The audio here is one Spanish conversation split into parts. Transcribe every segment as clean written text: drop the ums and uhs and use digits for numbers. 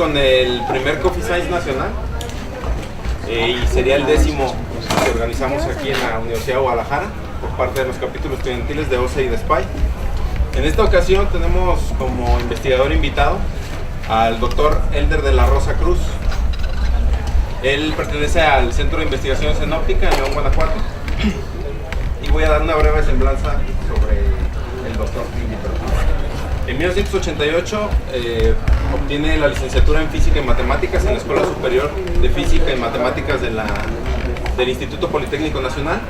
con el primer Coffee Science nacional y sería el 10º que organizamos aquí en la Universidad de Guadalajara por parte de los capítulos estudiantiles de OCE y de SPY. En esta ocasión tenemos como investigador invitado al doctor Elder de la Rosa Cruz. Él pertenece al Centro de Investigaciones en Óptica en León, Guanajuato, y voy a dar una breve semblanza sobre el doctor. En 1988 obtiene la licenciatura en Física y Matemáticas en la Escuela Superior de Física y Matemáticas del Instituto Politécnico Nacional.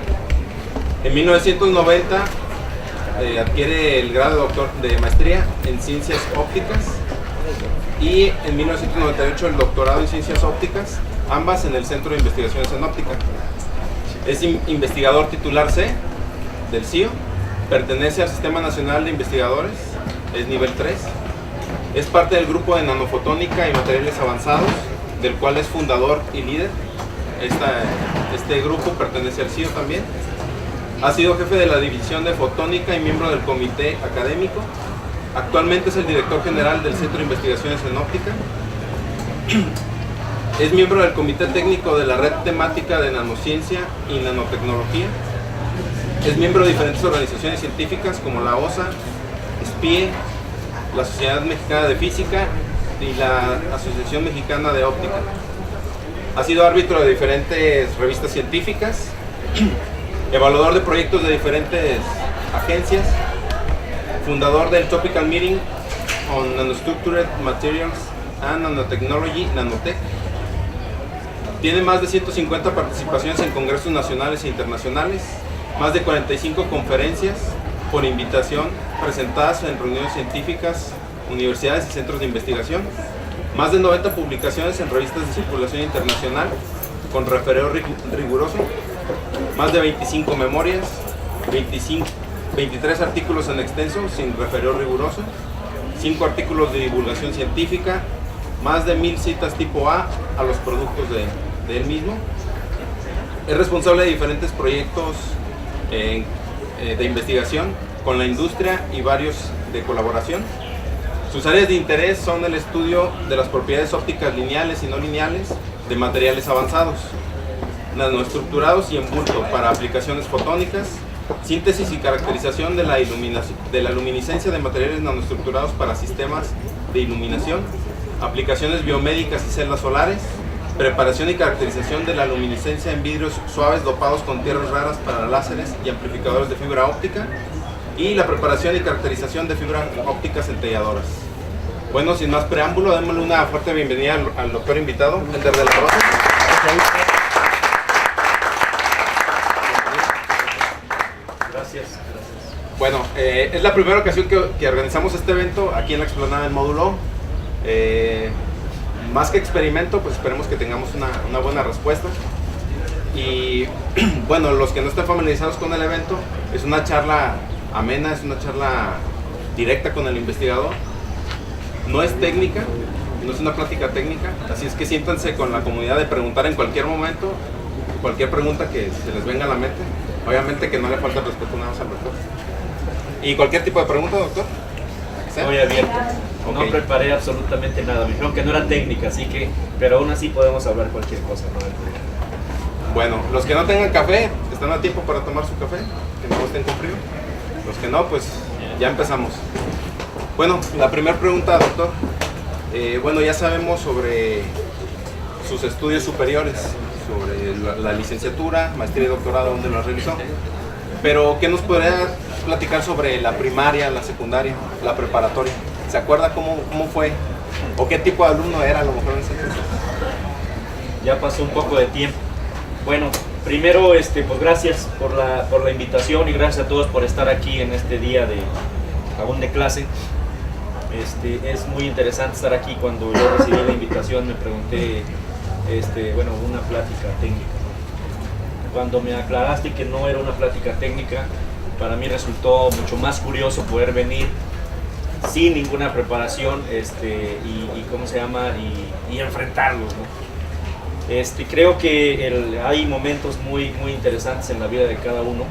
En 1990 adquiere el grado de doctor de maestría en Ciencias Ópticas y en 1998 el doctorado en Ciencias Ópticas, ambas en el Centro de Investigaciones en Óptica. Es investigador titular C del CIO, pertenece al Sistema Nacional de Investigadores, es nivel 3, es parte del grupo de nanofotónica y materiales avanzados, del cual es fundador y líder. Este grupo pertenece al CIO también. Ha sido jefe de la división de fotónica y miembro del comité académico. Actualmente es el director general del Centro de Investigaciones en Óptica. Es miembro del comité técnico de la red temática de nanociencia y nanotecnología. Es miembro de diferentes organizaciones científicas como la OSA, SPIE, la Sociedad Mexicana de Física y la Asociación Mexicana de Óptica. Ha sido árbitro de diferentes revistas científicas, evaluador de proyectos de diferentes agencias, fundador del Topical Meeting on Nanostructured Materials and Nanotechnology, Nanotech. Tiene más de 150 participaciones en congresos nacionales e internacionales, más de 45 conferencias por invitación presentadas en reuniones científicas, universidades y centros de investigación, más de 90 publicaciones en revistas de circulación internacional con refereo riguroso, más de 25 memorias, 23 artículos en extenso sin refereo riguroso, 5 artículos de divulgación científica, más de 1000 citas tipo A los productos de él mismo. Es responsable de diferentes proyectos de investigación con la industria y varios de colaboración. Sus áreas de interés son el estudio de las propiedades ópticas lineales y no lineales de materiales avanzados, nanoestructurados y en bulto para aplicaciones fotónicas, síntesis y caracterización de la luminiscencia de materiales nanoestructurados para sistemas de iluminación, aplicaciones biomédicas y celdas solares, preparación y caracterización de la luminiscencia en vidrios suaves dopados con tierras raras para láseres y amplificadores de fibra óptica, y la preparación y caracterización de fibras ópticas centelladoras. Bueno, sin más preámbulo, démosle una fuerte bienvenida al doctor invitado, Elder de la Rosa. Gracias. Bueno, es la primera ocasión que organizamos este evento aquí en la explanada del módulo. Más que experimento, pues esperemos que tengamos una buena respuesta. Y bueno, los que no estén familiarizados con el evento, es una charla amena, es una charla directa con el investigador. No es técnica, no es una plática técnica, así es que siéntanse con la comodidad de preguntar en cualquier momento, cualquier pregunta que se les venga a la mente. Obviamente que no le falta el respeto nada más al doctor. ¿Y cualquier tipo de pregunta, doctor? Estoy abierto. No preparé absolutamente nada. Me dijeron que no era técnica, así que, pero aún así podemos hablar cualquier cosa, ¿no? Bueno, los que no tengan café, están a tiempo para tomar su café, que no estén con frío. Los que no, pues ya empezamos. Bueno, la primera pregunta, doctor. Bueno, ya sabemos sobre sus estudios superiores, sobre la licenciatura, maestría y doctorado, donde lo realizó. Pero, ¿qué nos podría platicar sobre la primaria, la secundaria, la preparatoria? ¿Se acuerda cómo fue? ¿O qué tipo de alumno era a lo mejor en ese entonces? Ya pasó un poco de tiempo. Bueno, primero, pues gracias por la invitación y gracias a todos por estar aquí en este día aún de clase. Es muy interesante estar aquí. Cuando yo recibí la invitación me pregunté, bueno, una plática técnica. Cuando me aclaraste que no era una plática técnica, para mí resultó mucho más curioso poder venir sin ninguna preparación y ¿cómo se llama? Y enfrentarlos, ¿no? Creo que hay momentos muy interesantes en la vida de cada uno.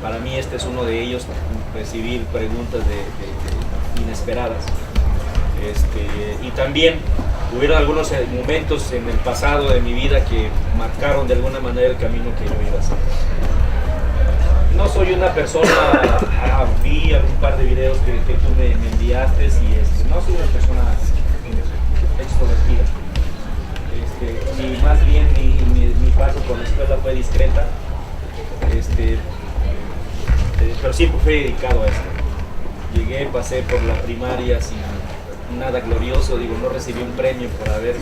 Para mí este es uno de ellos, recibir preguntas inesperadas. Y también hubieron algunos momentos en el pasado de mi vida que marcaron de alguna manera el camino que yo iba a hacer. No soy una persona, vi algún par de videos que tú me enviaste y no soy una persona extrovertida. Y más bien mi paso por la escuela fue discreta, pero siempre fui dedicado a esto. Llegué, pasé por la primaria sin nada glorioso, digo, no recibí un premio por haber,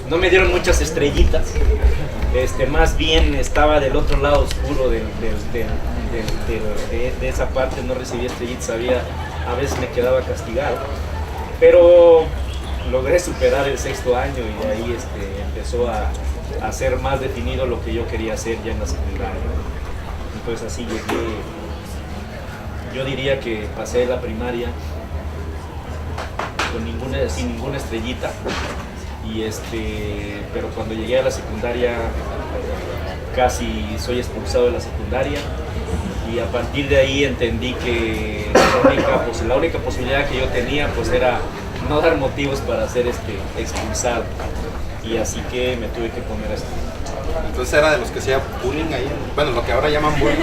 no me dieron muchas estrellitas, más bien estaba del otro lado oscuro de esa parte, no recibí estrellitas, a veces me quedaba castigado, pero logré superar el sexto año y de ahí empezó a ser más definido lo que yo quería hacer ya en la secundaria. Entonces así llegué, yo diría que pasé la primaria sin ninguna estrellita pero cuando llegué a la secundaria casi soy expulsado de la secundaria y a partir de ahí entendí que la única posibilidad que yo tenía pues era no dar motivos para ser expulsado y así que me tuve que poner esto. Entonces era de los que hacía bullying ahí, bueno, lo que ahora llaman bullying.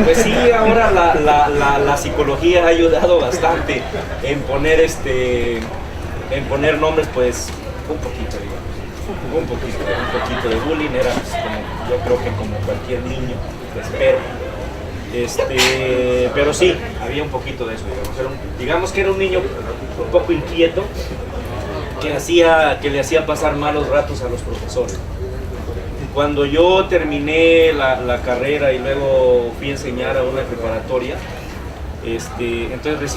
Pues sí, ahora la psicología ha ayudado bastante en poner nombres, pues un poquito de bullying, era pues, yo creo que como cualquier niño, espero. Pero sí, había un poquito de eso, digamos que era un niño un poco inquieto que le hacía pasar malos ratos a los profesores. Cuando yo terminé la carrera y luego fui a enseñar a una preparatoria, entonces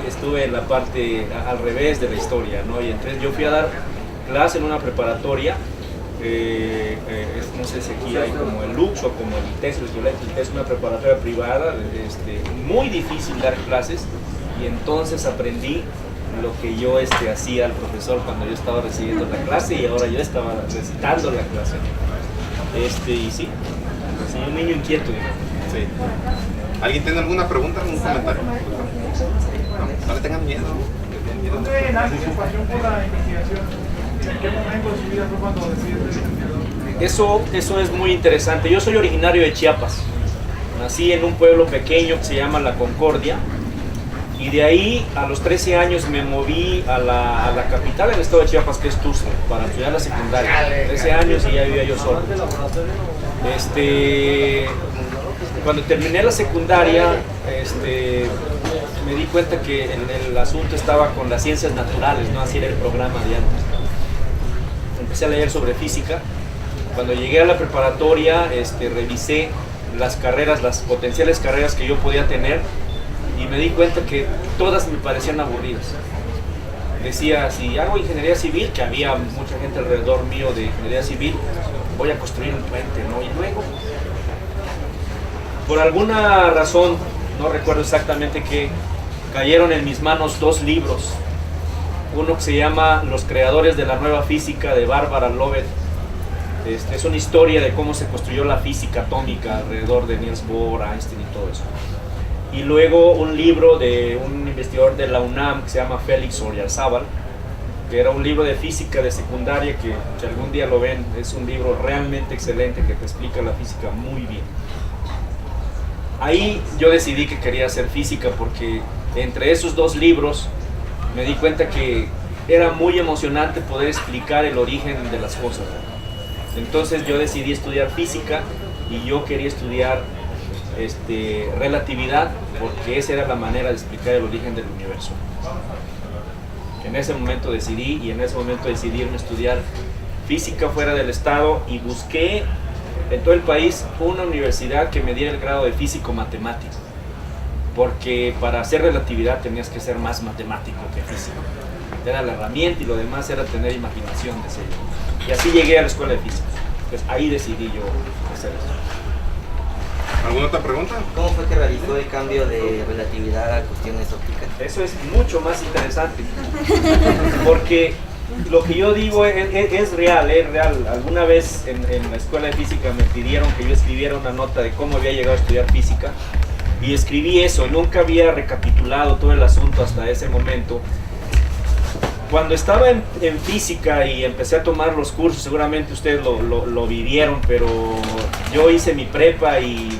estuve en la parte al revés de la historia, ¿no? Y entonces yo fui a dar clase en una preparatoria, no sé si aquí hay como el Lux o como el ITES, es una preparatoria privada, muy difícil dar clases, y entonces aprendí lo que yo hacía al profesor cuando yo estaba recibiendo la clase y ahora yo estaba recitando la clase. Y sí, un niño inquieto, digamos. Sí. ¿Alguien tiene alguna pregunta, algún comentario? No le tengan miedo. ¿Dónde nace su pasión por la investigación? ¿En qué momento de su vida fue cuando decidió ser investigador? Eso es muy interesante. Yo soy originario de Chiapas. Nací en un pueblo pequeño que se llama La Concordia. Y de ahí a los 13 años me moví a la capital del estado de Chiapas, que es Tuxtla, para estudiar la secundaria. 13 años y ya vivía yo solo. Cuando terminé la secundaria, me di cuenta que el asunto estaba con las ciencias naturales, ¿no? Así era el programa de antes. Empecé a leer sobre física. Cuando llegué a la preparatoria, revisé las potenciales carreras que yo podía tener. Y me di cuenta que todas me parecían aburridas. Decía, si hago ingeniería civil, que había mucha gente alrededor mío de ingeniería civil, voy a construir un puente, ¿no? Y luego, por alguna razón, no recuerdo exactamente qué, cayeron en mis manos dos libros. Uno que se llama Los creadores de la nueva física, de Barbara Lovett. Es una historia de cómo se construyó la física atómica alrededor de Niels Bohr, Einstein y todo eso. Y luego un libro de un investigador de la UNAM que se llama Félix Oyarzábal, que era un libro de física de secundaria que si algún día lo ven, es un libro realmente excelente que te explica la física muy bien. Ahí yo decidí que quería hacer física porque entre esos dos libros me di cuenta que era muy emocionante poder explicar el origen de las cosas. Entonces yo decidí estudiar física y yo quería estudiar relatividad, porque esa era la manera de explicar el origen del universo. En ese momento decidí irme a estudiar física fuera del estado y busqué en todo el país una universidad que me diera el grado de físico matemático, porque para hacer relatividad tenías que ser más matemático que físico. Era la herramienta y lo demás era tener imaginación de serio. Y así llegué a la escuela de física. Pues ahí decidí yo hacer eso. ¿Alguna otra pregunta? ¿Cómo fue que realizó el cambio de relatividad a cuestiones ópticas? Eso es mucho más interesante, porque lo que yo digo es real, es real. Alguna vez en la escuela de física me pidieron que yo escribiera una nota de cómo había llegado a estudiar física, y escribí eso. Nunca había recapitulado todo el asunto hasta ese momento. Cuando estaba en física y empecé a tomar los cursos, seguramente ustedes lo vivieron, pero yo hice mi prepa y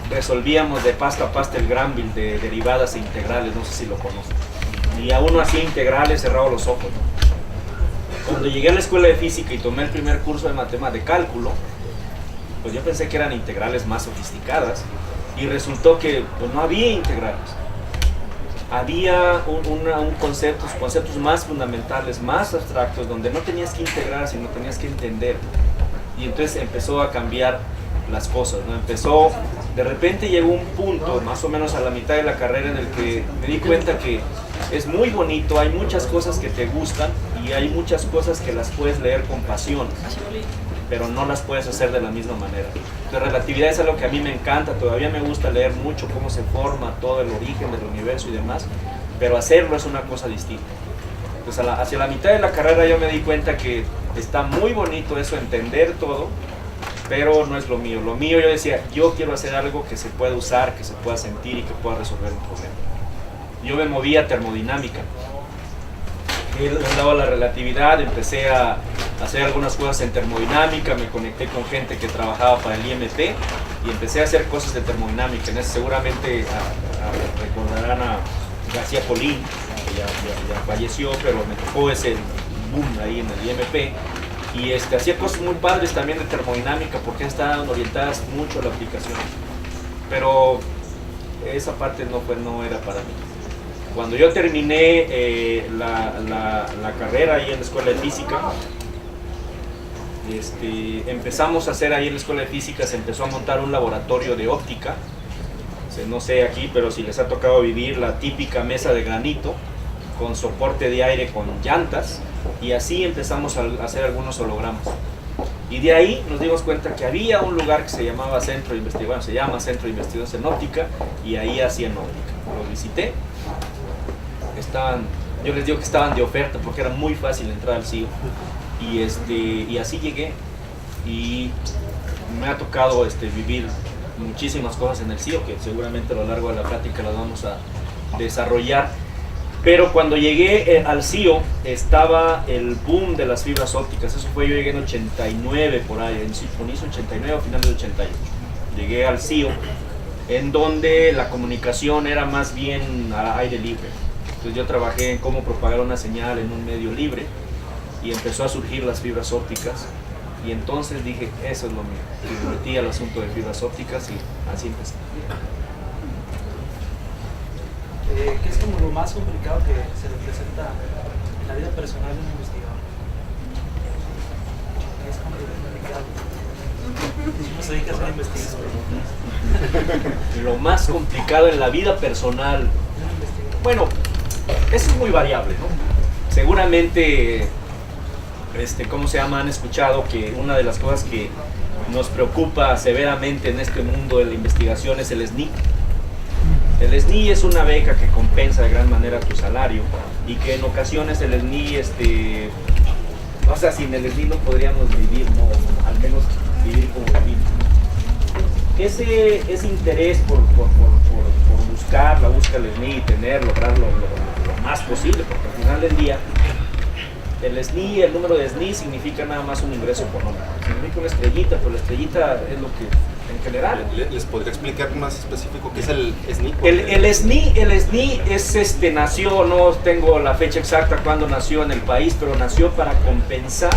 resolvíamos de pasta a pasta el Granville de derivadas e integrales, no sé si lo conocen. Y a uno hacía integrales cerrado los ojos, ¿no? Cuando llegué a la escuela de física y tomé el primer curso de matemáticas de cálculo, pues yo pensé que eran integrales más sofisticadas y resultó que pues, no había integrales. Había conceptos más fundamentales, más abstractos, donde no tenías que integrar, sino tenías que entender. Y entonces empezó a cambiar las cosas, ¿no? De repente llegó un punto, más o menos a la mitad de la carrera, en el que me di cuenta que es muy bonito, hay muchas cosas que te gustan y hay muchas cosas que las puedes leer con pasión, pero no las puedes hacer de la misma manera. La relatividad es algo que a mí me encanta, todavía me gusta leer mucho cómo se forma todo el origen del universo y demás, pero hacerlo es una cosa distinta. Entonces hacia la mitad de la carrera yo me di cuenta que está muy bonito eso, entender todo, pero no es lo mío. Lo mío, yo decía, yo quiero hacer algo que se pueda usar, que se pueda sentir y que pueda resolver un problema. Yo me moví a termodinámica. He dado la relatividad, empecé a hacer algunas cosas en termodinámica, me conecté con gente que trabajaba para el IMT y empecé a hacer cosas de termodinámica. En eso seguramente recordarán a García Polín, que ya falleció, pero me tocó ese boom ahí en el IMP. Y hacía cosas muy padres también de termodinámica porque estaban orientadas mucho a la aplicación. Pero esa parte no era para mí. Cuando yo terminé la carrera ahí en la escuela de física, empezamos a hacer ahí en la escuela de física, se empezó a montar un laboratorio de óptica. No sé aquí, pero si les ha tocado vivir la típica mesa de granito con soporte de aire con llantas, y así empezamos a hacer algunos hologramas. Y de ahí nos dimos cuenta que había un lugar que se llamaba Centro de Investigación, se llama Centro de Investigación en Óptica, y ahí hacían óptica. Lo visité, yo les digo que estaban de oferta porque era muy fácil entrar al CIO, y así llegué, y me ha tocado vivir muchísimas cosas en el CIO, que seguramente a lo largo de la plática las vamos a desarrollar. Pero cuando llegué al CIO estaba el boom de las fibras ópticas. Eso fue, yo llegué en 89 por ahí, inicio 89 o final de 88. Llegué al CIO en donde la comunicación era más bien a aire libre. Entonces yo trabajé en cómo propagar una señal en un medio libre y empezó a surgir las fibras ópticas. Y entonces dije, eso es lo mío. Y me metí al asunto de fibras ópticas y así empecé. ¿Qué es como lo más complicado que se le presenta en la vida personal de un investigador? ¿Qué es complicado? ¿Cómo se dedica a hacer investigación? Lo más complicado en la vida personal. Bueno, eso es muy variable, ¿no? Seguramente, ¿cómo se llama? Han escuchado que una de las cosas que nos preocupa severamente en este mundo de la investigación es el SNI. El SNI es una beca que compensa de gran manera tu salario y que en ocasiones el SNI, o sea, sin el SNI no podríamos vivir, ¿no? Al menos vivir como vivimos. Ese interés por buscar la búsqueda del SNI y lograrlo lo más posible, porque al final del día el SNI, el número de SNI significa nada más un ingreso económico. Significa una estrellita, pero la estrellita es lo que en general. ¿Les podría explicar más específico qué es el SNI? El SNI nació, no tengo la fecha exacta cuando nació en el país, pero nació para compensar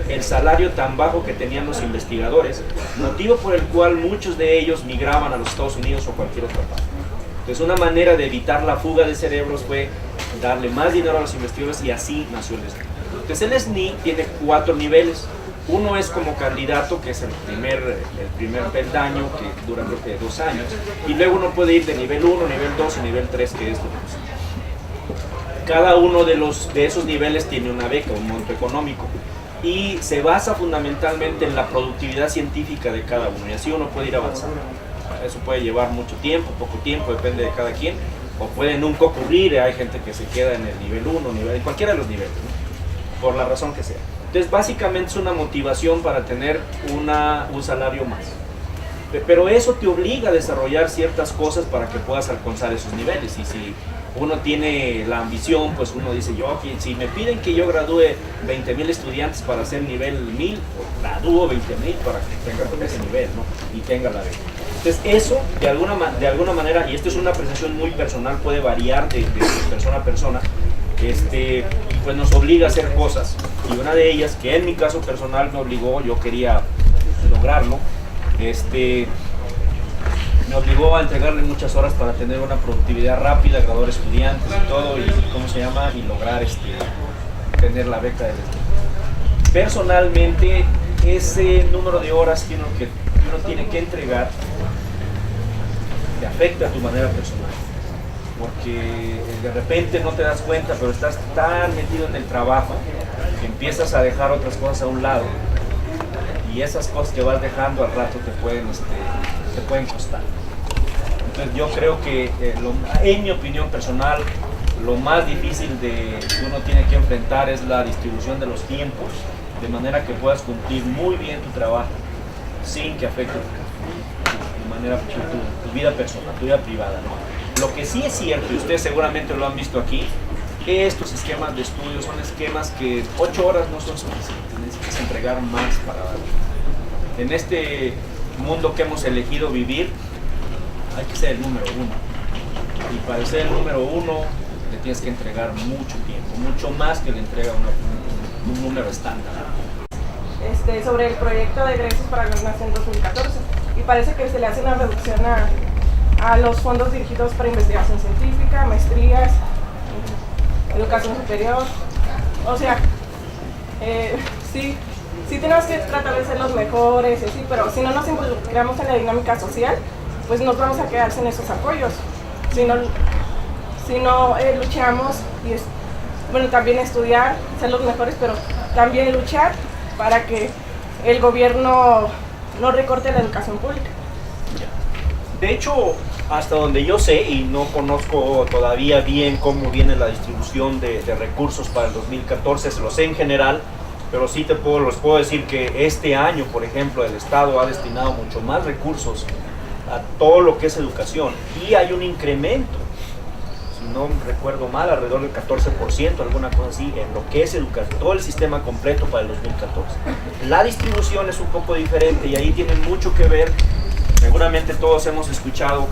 el salario tan bajo que tenían los investigadores, motivo por el cual muchos de ellos migraban a los Estados Unidos o cualquier otra parte. Entonces una manera de evitar la fuga de cerebros fue darle más dinero a los investigadores y así nació el SNI. Entonces el SNI tiene 4 niveles. Uno es como candidato, que es el primer peldaño, que dura creo que 2 años, y luego uno puede ir de nivel 1, nivel 2 y nivel 3, que es lo mismo. Cada uno de esos niveles tiene una beca, un monto económico, y se basa fundamentalmente en la productividad científica de cada uno, y así uno puede ir avanzando. Eso puede llevar mucho tiempo, poco tiempo, depende de cada quien, o puede nunca ocurrir. Hay gente que se queda en el nivel 1, en cualquiera de los niveles, ¿no? Por la razón que sea. Entonces básicamente es una motivación para tener un salario más. pero eso te obliga a desarrollar ciertas cosas para que puedas alcanzar esos niveles. Y si uno tiene la ambición, pues uno dice, si me piden que yo gradúe 20,000 estudiantes para hacer nivel 1000, pues gradúo 20,000 para que tenga ese nivel, ¿no? Y tenga la beca. Entonces eso, de alguna manera, y esto es una apreciación muy personal, puede variar de persona a persona, pues nos obliga a hacer cosas. Y una de ellas, que en mi caso personal me obligó, yo quería lograrlo, me obligó a entregarle muchas horas para tener una productividad rápida, graduar estudiantes y todo, y lograr tener la beca del estudio. Personalmente, ese número de horas que uno tiene que entregar te afecta a tu manera personal, porque de repente no te das cuenta, pero estás tan metido en el trabajo que empiezas a dejar otras cosas a un lado, y esas cosas que vas dejando al rato te pueden costar. Entonces yo creo que en mi opinión personal, lo más difícil que uno tiene que enfrentar es la distribución de los tiempos, de manera que puedas cumplir muy bien tu trabajo sin que afecte tu vida personal, tu vida privada, ¿no? Lo que sí es cierto, y ustedes seguramente lo han visto aquí, que estos esquemas de estudio son esquemas que 8 horas no son suficientes, necesitas entregar más para darlo. En este mundo que hemos elegido vivir, hay que ser el número uno. Y para ser el número uno, le tienes que entregar mucho tiempo, mucho más que le entrega un número estándar. Sobre el proyecto de egresos para la Nación 2014, y parece que se le hace una reducción a los fondos dirigidos para investigación científica, maestrías, educación superior. O sea, sí tenemos que tratar de ser los mejores, sí, pero si no nos involucramos en la dinámica social, pues nos vamos a quedar sin esos apoyos. Si no luchamos, también estudiar, ser los mejores, pero también luchar para que el gobierno no recorte la educación pública. De hecho, hasta donde yo sé, y no conozco todavía bien cómo viene la distribución de recursos para el 2014, se lo sé en general, pero sí les puedo decir que este año, por ejemplo, el Estado ha destinado mucho más recursos a todo lo que es educación, y hay un incremento, si no recuerdo mal, alrededor del 14%, alguna cosa así, en lo que es educación, todo el sistema completo para el 2014. La distribución es un poco diferente, y ahí tiene mucho que ver. Seguramente todos hemos escuchado,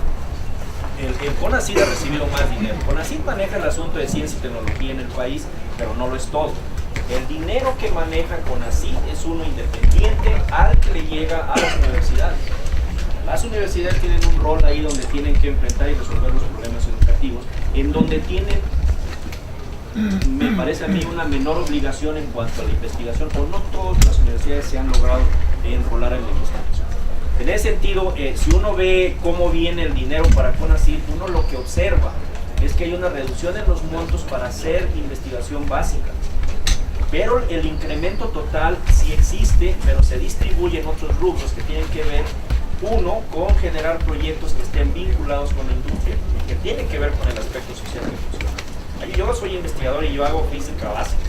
el CONACYT ha recibido más dinero. CONACYT maneja el asunto de ciencia y tecnología en el país, pero no lo es todo. El dinero que maneja CONACYT es uno independiente al que le llega a las universidades. Las universidades tienen un rol ahí donde tienen que enfrentar y resolver los problemas educativos, en donde tienen, me parece a mí, una menor obligación en cuanto a la investigación, o no todas las universidades se han logrado enrolar en la investigación. En ese sentido, si uno ve cómo viene el dinero para CONACYT, uno lo que observa es que hay una reducción en los montos para hacer investigación básica. Pero el incremento total sí existe, pero se distribuye en otros rubros que tienen que ver, uno, con generar proyectos que estén vinculados con la industria, que tienen que ver con el aspecto social que funciona. Yo soy investigador y yo hago física básica,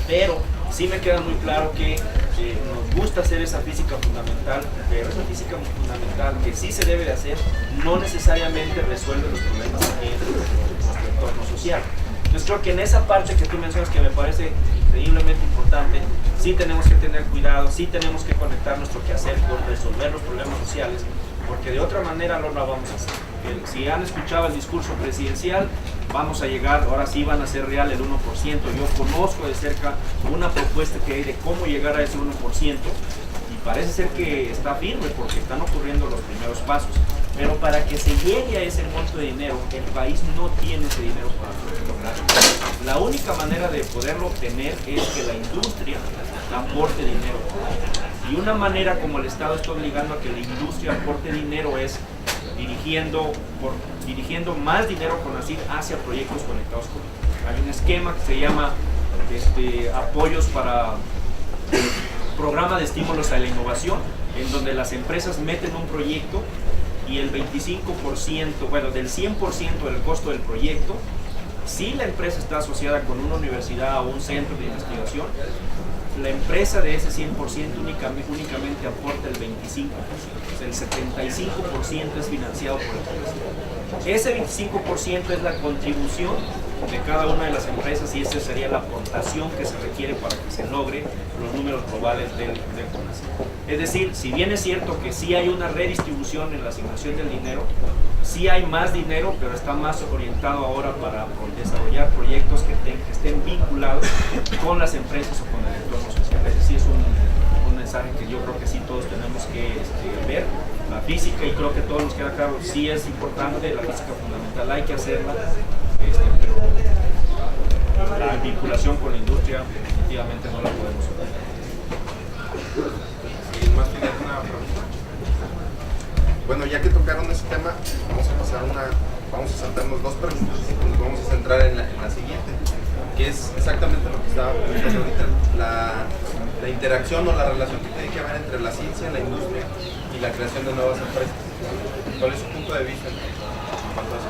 pero sí me queda muy claro que nos gusta hacer esa física fundamental, pero esa física fundamental que sí se debe de hacer, no necesariamente resuelve los problemas en nuestro entorno social. Entonces creo que en esa parte que tú mencionas, que me parece increíblemente importante, sí tenemos que tener cuidado, sí tenemos que conectar nuestro quehacer con resolver los problemas sociales, porque de otra manera no la vamos a hacer. Si han escuchado el discurso presidencial, vamos a llegar, ahora sí van a ser real el 1%. Yo conozco de cerca una propuesta que hay de cómo llegar a ese 1%, y parece ser que está firme porque están ocurriendo los primeros pasos. Pero para que se llegue a ese monto de dinero, el país no tiene ese dinero para lograrlo. La única manera de poderlo obtener es que la industria aporte dinero. Y una manera como el Estado está obligando a que la industria aporte dinero es dirigiendo más dinero CONACYT hacia proyectos conectados con ellos. Hay un esquema que se llama apoyos para programa de estímulos a la innovación, en donde las empresas meten un proyecto y el 25%, del 100% del costo del proyecto, si la empresa está asociada con una universidad o un centro de investigación, la empresa de ese 100% únicamente aporta el 25%, o sea, el 75% es financiado por la empresa. Ese 25% es la contribución de cada una de las empresas y esa sería la aportación que se requiere para que se logre los números globales del CONACYT. Es decir, si bien es cierto que sí hay una redistribución en la asignación del dinero, sí hay más dinero, pero está más orientado ahora para desarrollar proyectos que estén vinculados con las empresas o con el entorno social. Ese sí es un mensaje que yo creo que sí todos tenemos que ver. La física, y creo que todos nos queda claro, sí es importante, la física fundamental hay que hacerla, pero la vinculación con la industria definitivamente no la podemos hacer. ¿Y más tiene alguna pregunta? Bueno, ya que tocaron ese tema, vamos a saltarnos dos preguntas y nos vamos a centrar en la siguiente, que es exactamente lo que estaba preguntando ahorita, la interacción o la relación que tiene que haber entre la ciencia, la industria y la creación de nuevas empresas. ¿Cuál es su punto de vista en cuanto a ese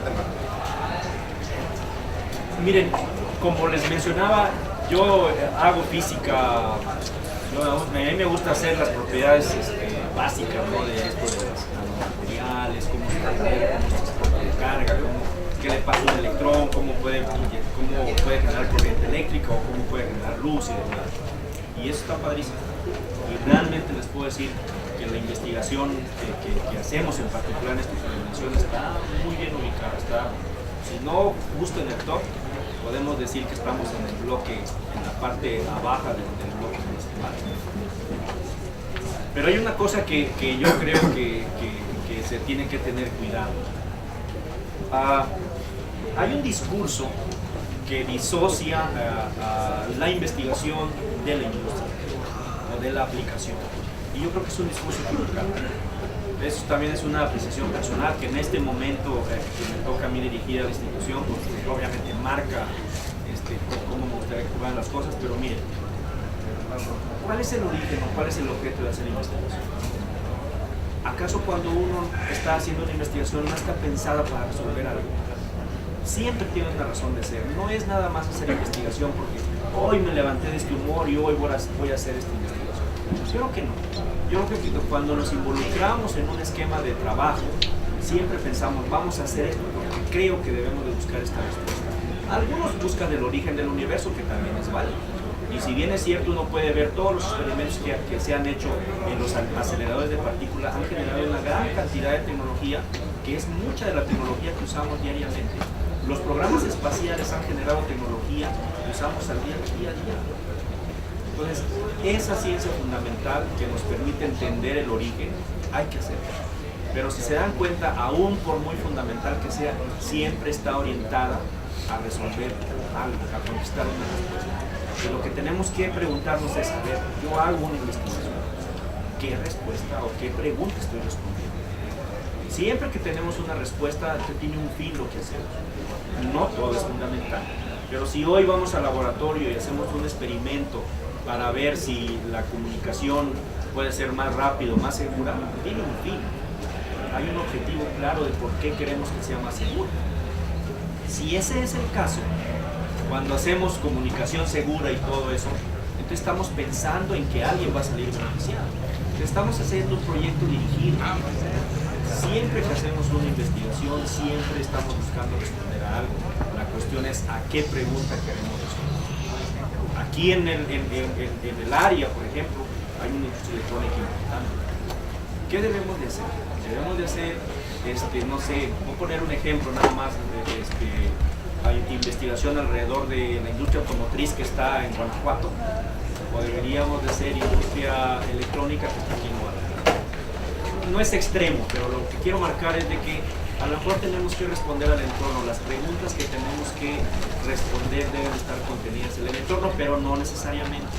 tema? Miren, como les mencionaba, yo hago física, a mí me gusta hacer las propiedades básicas, ¿no? De esto de los nanomateriales, cómo se genera, cómo se carga, qué le pasa a un electrón, cómo puede generar corriente eléctrica o cómo puede generar luz y demás. Y eso está padrísimo. Y realmente les puedo decir que la investigación que hacemos, en particular en esta dimensión, está muy bien ubicada. Si no justo en el top, podemos decir que estamos en el bloque, en la parte baja del bloque decimal. Pero hay una cosa que yo creo que se tiene que tener cuidado. Hay un discurso que disocia a la investigación de la industria o de la aplicación. Y yo creo que es un discurso equivocado. Eso también es una apreciación personal que en este momento que me toca a mí dirigir a la institución, porque obviamente marca cómo me gustaría que fueran las cosas, pero miren, ¿cuál es el origen o cuál es el objeto de hacer investigación? ¿Acaso cuando uno está haciendo una investigación no está pensada para resolver algo? Siempre tiene una razón de ser. No es nada más hacer investigación porque hoy me levanté de este humor y hoy voy a hacer esta investigación. Yo creo que no. Yo creo que cuando nos involucramos en un esquema de trabajo, siempre pensamos, vamos a hacer esto porque creo que debemos de buscar esta respuesta. Algunos buscan el origen del universo, que también es válido. Y si bien es cierto, uno puede ver todos los experimentos que se han hecho en los aceleradores de partículas, han generado una gran cantidad de tecnología, que es mucha de la tecnología que usamos diariamente. Los programas espaciales han generado tecnología que usamos al día a día. Entonces, esa ciencia fundamental que nos permite entender el origen, hay que hacerla. Pero si se dan cuenta, aún por muy fundamental que sea, siempre está orientada a resolver algo, a conquistar una respuesta. Y lo que tenemos que preguntarnos es, a ver, yo hago una investigación, ¿qué respuesta o qué pregunta estoy respondiendo? Siempre que tenemos una respuesta, tiene un fin lo que hacemos. No todo es fundamental. Pero si hoy vamos al laboratorio y hacemos un experimento para ver si la comunicación puede ser más rápido, más segura, tiene un fin. Hay un objetivo claro de por qué queremos que sea más seguro. Si ese es el caso, cuando hacemos comunicación segura y todo eso, entonces estamos pensando en que alguien va a salir beneficiado. Estamos haciendo un proyecto dirigido. Siempre que hacemos una investigación, siempre estamos buscando responder a algo. La cuestión es a qué pregunta queremos responder. Aquí en el área, por ejemplo, hay una industria electrónica importante. ¿Qué debemos de hacer? Debemos de hacer, no sé, voy a poner un ejemplo nada más. Hay investigación alrededor de la industria automotriz que está en Guanajuato, o deberíamos de ser industria electrónica que está aquí en Guanajuato. No es extremo, pero lo que quiero marcar es de que a lo mejor tenemos que responder al entorno. Las preguntas que tenemos que responder deben estar contenidas en el entorno, pero no necesariamente.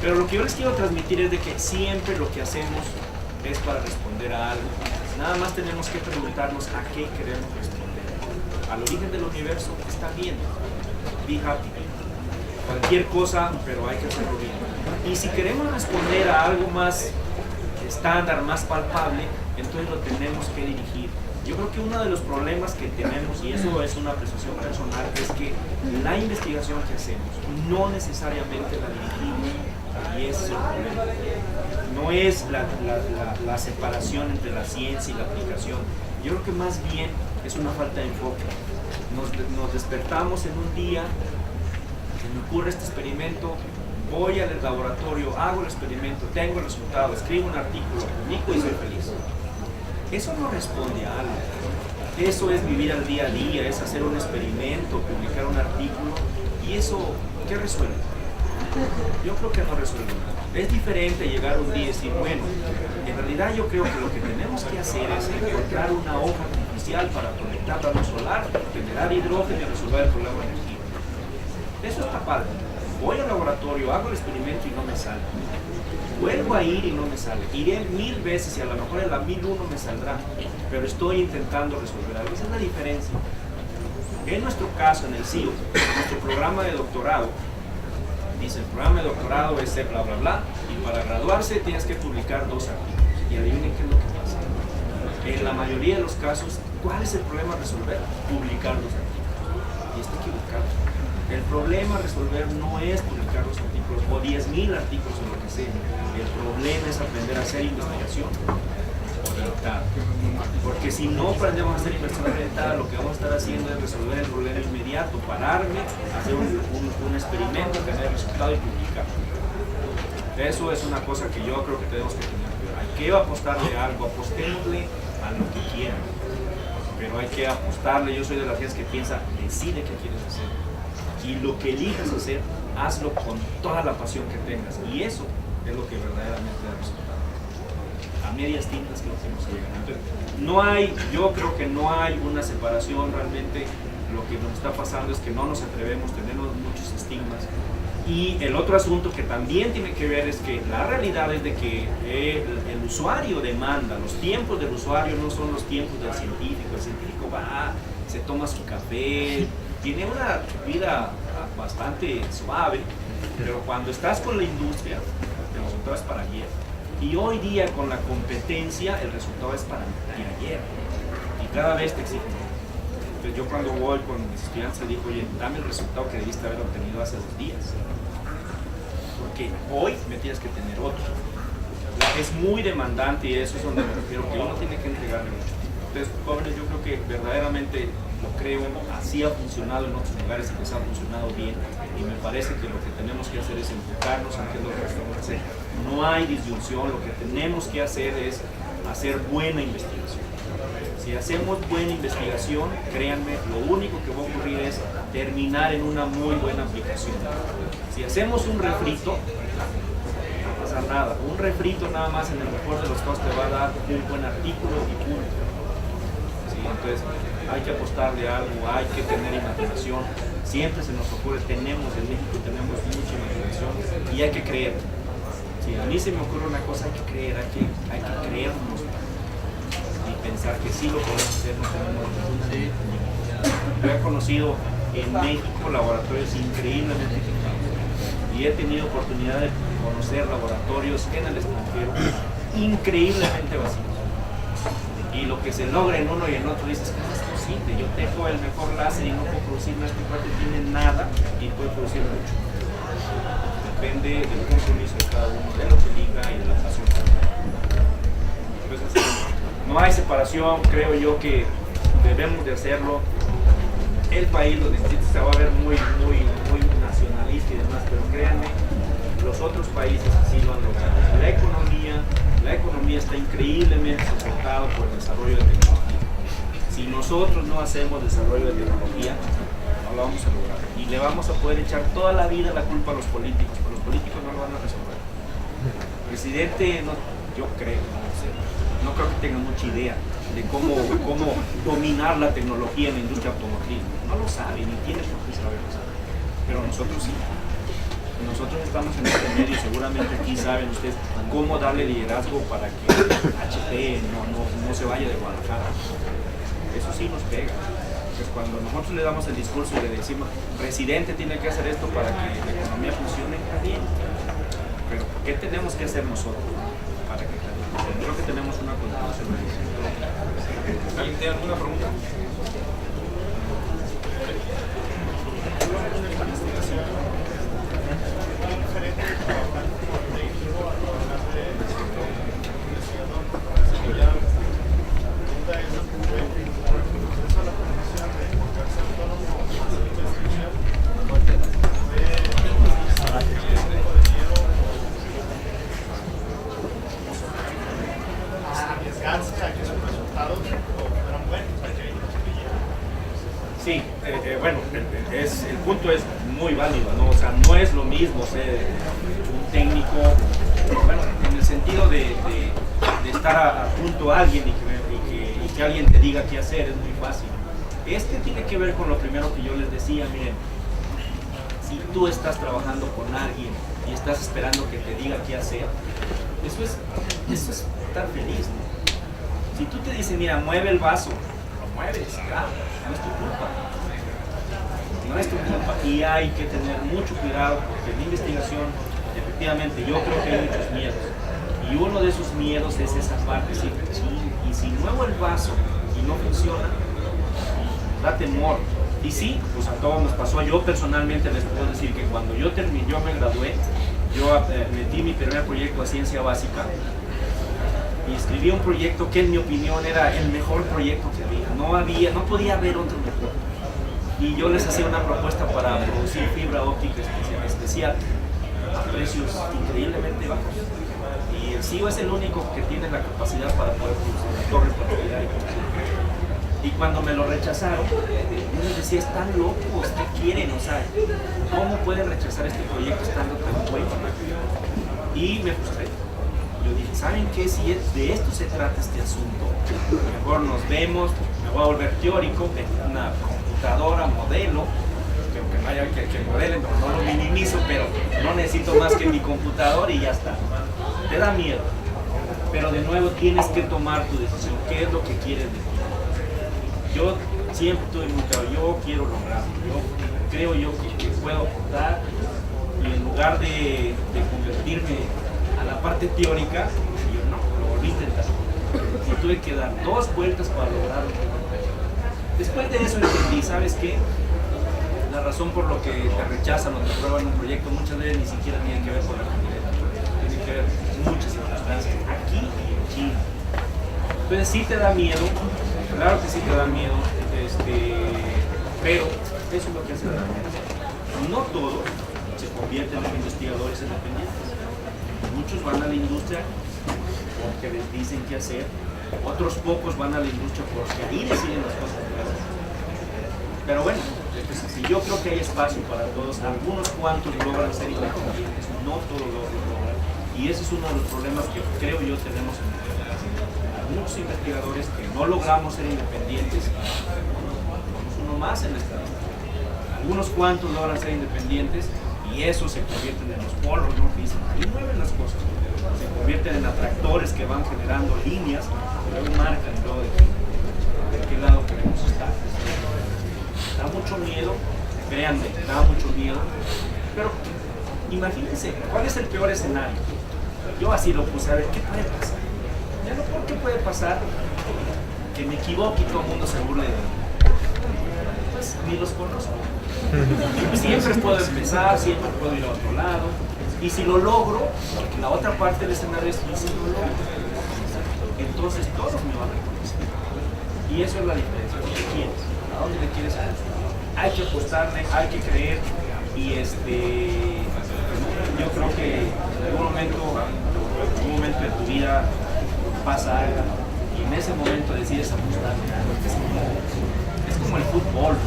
Pero lo que yo les quiero transmitir es de que siempre lo que hacemos es para responder a algo. Nada más tenemos que preguntarnos a qué queremos responder. Al origen del universo, está bien. Be happy. Cualquier cosa, pero hay que hacerlo bien. Y si queremos responder a algo más estándar, más palpable, entonces lo tenemos que dirigir Yo creo que uno de los problemas que tenemos, y eso es una apreciación personal, es que la investigación que hacemos no necesariamente la dirigimos, y ese es el problema. No es la separación entre la ciencia y la aplicación. Yo creo que más bien es una falta de enfoque. Nos despertamos en un día, se me ocurre este experimento, voy al laboratorio, hago el experimento, tengo el resultado, escribo un artículo, publico y soy feliz. Eso no responde a algo. Eso es vivir al día a día, es hacer un experimento, publicar un artículo. ¿Y eso qué resuelve? Yo creo que no resuelve nada. Es diferente llegar un día y decir, bueno, en realidad yo creo que lo que tenemos que hacer es encontrar una hoja artificial para conectarla a luz solar, generar hidrógeno y resolver el problema de energía. Eso está padre. Voy al laboratorio, hago el experimento y no me sale. Vuelvo a ir y no me sale. Iré 1000 veces y a lo mejor en la 1001 me saldrá, pero estoy intentando resolver algo. Esa es la diferencia. En nuestro caso, en el CIO, nuestro programa de doctorado, dice el programa de doctorado es bla bla bla, y para graduarse tienes que publicar 2 artículos. Y adivinen qué es lo que pasa. En la mayoría de los casos, ¿cuál es el problema a resolver? Publicar 2 artículos. Y está equivocado. El problema a resolver no es publicar los artículos o 10.000 artículos o lo que sea. El problema es aprender a hacer investigación orientada. Porque si no aprendemos a hacer investigación orientada, lo que vamos a estar haciendo es resolver el problema inmediato, pararme, hacer un experimento, tener el resultado y publicar. Eso es una cosa que yo creo que tenemos que tener. Hay que apostarle a algo, apostémosle a lo que quieran. Pero hay que apostarle. Yo soy de las gente que piensa, decide qué quieres hacer. Y lo que elijas hacer, hazlo con toda la pasión que tengas. Y eso es lo que verdaderamente da resultado. A medias tintas que lo que nos llega. Entonces, yo creo que no hay una separación realmente. Lo que nos está pasando es que no nos atrevemos, tenemos muchos estigmas. Y el otro asunto que también tiene que ver es que la realidad es de que el usuario demanda, los tiempos del usuario no son los tiempos del científico. El científico va, se toma su café, tiene una vida bastante suave, pero cuando estás con la industria, el resultado es para ayer. Y hoy día con la competencia, el resultado es para ayer. Y cada vez te exigen. Entonces yo cuando voy con mis estudiantes les digo, oye, dame el resultado que debiste haber obtenido hace 2 días. Porque hoy me tienes que tener otro. Es muy demandante y eso es donde me refiero, que uno tiene que entregarle mucho. Entonces, jóvenes, yo creo que verdaderamente lo creo, así ha funcionado en otros lugares y les ha funcionado bien, y me parece que lo que tenemos que hacer es enfocarnos en qué es lo que tenemos que hacer. No hay disyunción, lo que tenemos que hacer es hacer buena investigación. Si hacemos buena investigación, créanme, lo único que va a ocurrir es terminar en una muy buena aplicación. Si hacemos un refrito, no pasa nada. Un refrito nada más en el mejor de los casos te va a dar un buen artículo y punto. Entonces hay que apostarle a algo, hay que tener imaginación. Siempre se nos ocurre, en México tenemos mucha imaginación y hay que creer. Si a mí se me ocurre una cosa, hay que creer, hay que creernos y pensar que sí lo podemos hacer, no tenemos ninguna limitación. Yo he conocido en México laboratorios increíblemente eficaces y he tenido oportunidad de conocer laboratorios en el extranjero increíblemente vacíos. Y lo que se logra en uno y en otro, dices, ¿cómo es posible? Yo tengo el mejor láser y no puedo producir nada, este cuate tiene nada y puede producir mucho. Depende del compromiso de cada uno, de lo que diga y de la pasión. Entonces, no hay separación, creo yo que debemos de hacerlo. El país lo necesita, se va a ver muy nacionalista y demás, pero créanme, los otros países así lo han logrado. La economía está increíblemente soportada por el desarrollo de tecnología. Si nosotros no hacemos desarrollo de tecnología, no lo vamos a lograr. Y le vamos a poder echar toda la vida la culpa a los políticos, pero los políticos no lo van a resolver. El presidente, yo creo, no creo que tenga mucha idea de cómo dominar la tecnología en la industria automotriz. No lo sabe, ni tiene por qué saberlo. Pero nosotros sí. Nosotros estamos en este medio y seguramente aquí saben ustedes cómo darle liderazgo para que HP no se vaya de Guadalajara. Eso sí nos pega. Entonces cuando nosotros le damos el discurso y le decimos, presidente tiene que hacer esto para que la economía funcione, está bien. Pero ¿qué tenemos que hacer nosotros para que Creo que tenemos una continuación. ¿Alguien tiene alguna pregunta? Sí, bueno, el punto es muy válido, ¿no? O sea, no es lo mismo ser un técnico, bueno, en el sentido de estar junto a alguien y que alguien te diga qué hacer, es muy fácil. Este tiene que ver con lo primero que yo les decía, miren, si tú estás trabajando con alguien y estás esperando que te diga qué hacer, eso es estar feliz, ¿no? Si tú te dices, mira, mueve el vaso, lo mueves, claro, no es tu culpa. No es tu culpa. Y hay que tener mucho cuidado porque en la investigación, efectivamente, yo creo que hay muchos miedos. Y uno de esos miedos es esa parte, sí, y si muevo el vaso y no funciona, da temor. Y sí, pues a todos nos pasó. Yo personalmente les puedo decir que cuando yo me gradué, yo metí mi primer proyecto de ciencia básica y escribí un proyecto que en mi opinión era el mejor proyecto que había. No podía haber otro mejor. Y yo les hacía una propuesta para producir fibra óptica especial a precios increíblemente bajos. Y el CIO es el único que tiene la capacidad para poder producir la torre para y cuando me lo rechazaron, yo les decía, están locos, ¿qué quieren? O sea, ¿cómo pueden rechazar este proyecto estando tan bueno? Y me frustré. Yo dije, ¿saben qué? Si de esto se trata este asunto, mejor nos vemos, me voy a volver teórico, de una computadora, modelo, que aunque no haya que modelen, no lo minimizo, pero no necesito más que mi computador y ya está. Te da miedo, pero de nuevo tienes que tomar tu decisión, ¿qué es lo que quieres de ti? Yo siempre estoy muy claro, yo quiero lograrlo, yo creo que puedo aportar y en lugar de convertirme a la parte teórica, yo no, lo volví a intentar. Y tuve que dar 2 vueltas para lograrlo. Después de eso entendí, ¿sabes qué? La razón por lo que te rechazan o te aprueban un proyecto muchas veces ni siquiera tiene que ver con la candidatura, tiene que ver muchas circunstancias, aquí y en Chile. Entonces sí te da miedo. Claro que sí te da miedo, pero eso es lo que hace la gente. No todos se convierten en investigadores independientes. Muchos van a la industria porque les dicen qué hacer, otros pocos van a la industria porque ahí deciden las cosas que hacen. Pero bueno, yo creo que hay espacio para todos. Algunos cuantos logran ser independientes, no todos lo logran. Y ese es uno de los problemas que creo yo tenemos en muchos investigadores que no logramos ser independientes, somos uno más en esta lista. Algunos cuantos logran ser independientes y eso se convierten en los polos no físicos y mueven las cosas, se convierten en atractores que van generando líneas que luego marcan de qué lado queremos estar. Da mucho miedo, créanme, da mucho miedo, pero imagínense, ¿cuál es el peor escenario? Yo así lo puse, a ver, ¿qué puede pasar? Ya no, ¿por qué puede pasar que me equivoque y todo el mundo se burle de mí? Pues ni los conozco. Siempre puedo empezar, siempre puedo ir a otro lado. Y si lo logro, porque la otra parte del escenario es que si lo logro, entonces todos me van a reconocer. Y eso es la diferencia. ¿Qué quieres? ¿A dónde le quieres ir? Hay que apostarle, hay que creer. Y yo creo que en algún momento de tu vida pasa algo y en ese momento decides apostar. Es como el fútbol,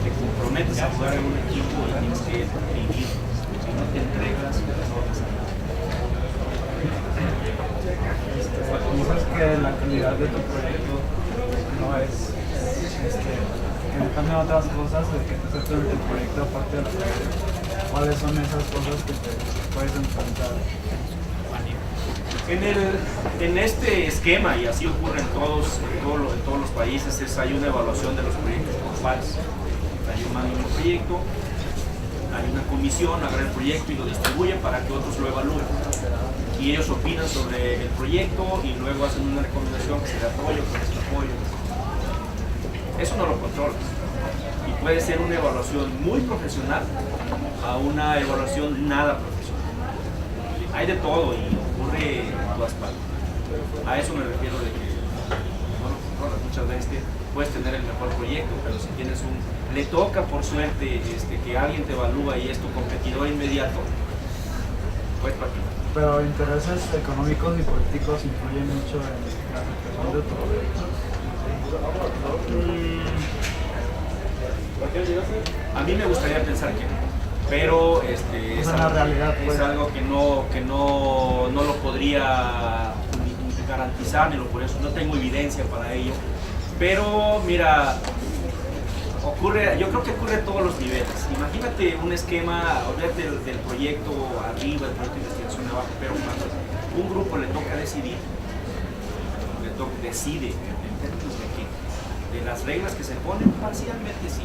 te comprometes a jugar en un equipo y tienes que vivir. Si no te entregas, no vas a nada. Dices que la calidad de tu proyecto no es que depende de otras cosas de que te acepten el proyecto aparte de la carrera. ¿Cuáles son esas cosas que te puedes enfrentar? En este esquema, y así ocurre en todos los países, hay una evaluación de los proyectos por pares. Yo mando un proyecto, hay una comisión, agarra el proyecto y lo distribuye para que otros lo evalúen. Y y ellos opinan sobre el proyecto y luego hacen una recomendación que se le apoyo, que se le apoyo. Eso no lo controlas. Y puede ser una evaluación muy profesional a una evaluación nada profesional. Hay de todo y ocurre en todas partes. A eso me refiero de que no lo controlas. Muchas veces puedes tener el mejor proyecto, pero si tienes le toca por suerte que alguien te evalúa y es tu competidor inmediato, puedes partir. Pero intereses económicos y políticos influyen mucho en la aceptación de tu proyecto. A mí me gustaría pensar que no, pero es la realidad, es algo que no lo podría ni garantizar, ni por eso no tengo evidencia para ello. Pero mira, yo creo que ocurre a todos los niveles. Imagínate un esquema, olvídate del proyecto arriba, del proyecto de investigación abajo, pero cuando un grupo le toca decidir, decide en términos de qué, de las reglas que se ponen, parcialmente sí.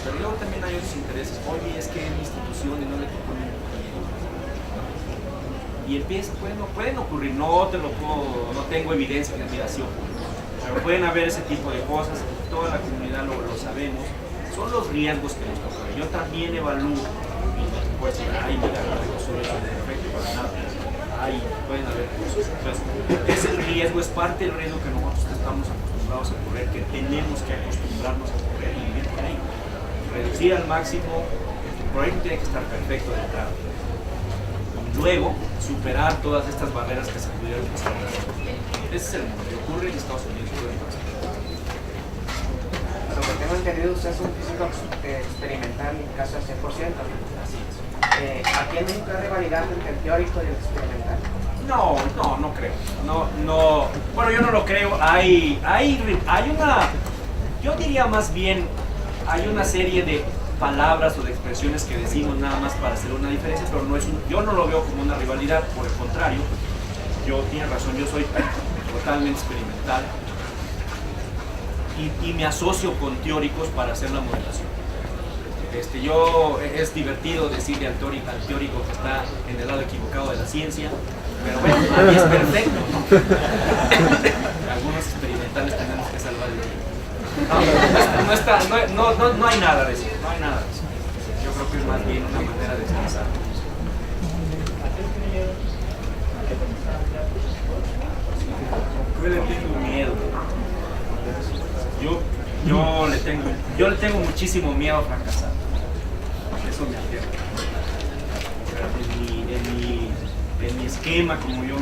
Pero luego también hay otros intereses. Oye, es que es mi institución y no le tocó ni proyecto. Y empieza, pueden ocurrir, no tengo evidencia de admiración. Pero pueden haber ese tipo de cosas, toda la comunidad lo sabemos, son los riesgos que nos tocan. Yo también evalúo, y no te puedo decir, ay, mira, no soy perfecto para nada, ay, pueden haber cosas. Entonces, ese riesgo es parte del riesgo que nosotros estamos acostumbrados a correr, que tenemos que acostumbrarnos a correr y vivir por ahí. Reducir al máximo, el proyecto tiene que estar perfecto de entrada. Y luego, superar todas estas barreras que se pudieran pasar. Ese es el mundo que ocurre en Estados Unidos. Lo que tengo entendido, usted es un físico experimental casi al 100%. Así es. ¿Aquí en México hay rivalidad entre el teórico y el experimental? No creo. No. Bueno, yo no lo creo. Hay una, yo diría más bien, hay una serie de palabras o de expresiones que decimos nada más para hacer una diferencia, pero yo no lo veo como una rivalidad, por el contrario, tiene razón, yo soy totalmente experimental y me asocio con teóricos para hacer la modelación. Es divertido decirle al teórico que está en el lado equivocado de la ciencia, pero bueno, nadie es perfecto, ¿no? Algunos experimentales tenemos que salvar el día. No hay nada de eso, no hay nada de eso. Yo creo que es más bien una manera de expresar. Yo le tengo miedo. Yo le tengo muchísimo miedo a fracasar. Eso me aterra. En mi esquema, como yo